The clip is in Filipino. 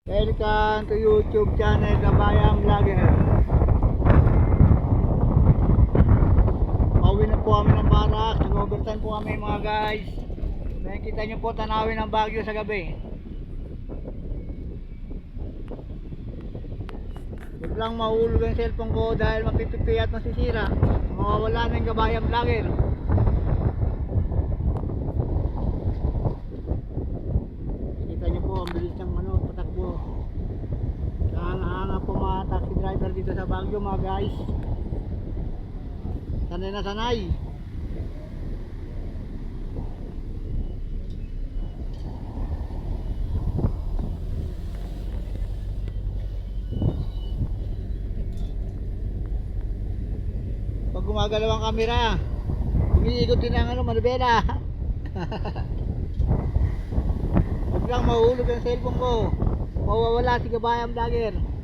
Welcome to YouTube channel Kabayang Vlogger. Pauwi na po kami ng Barak. Nag-overtime po kami mga guys. Nakikita nyo po tanawin ng Baguio sa gabi. Biglang mahulog ang cellphone ko dahil mapipipi at masisira. Mawawala na yung Kabayang Vlogger. Nakikita nyo po ang bilis ng patakbo. Hanga-hanga po mga taxi driver dito sa Baguio mga guys. Sanay na sanay. Pag gumagalaw ang camera, umiikot din ang manubela. Huwag lang mahulog ang cellphone ko. Mawawala si Kabayang Vlogger.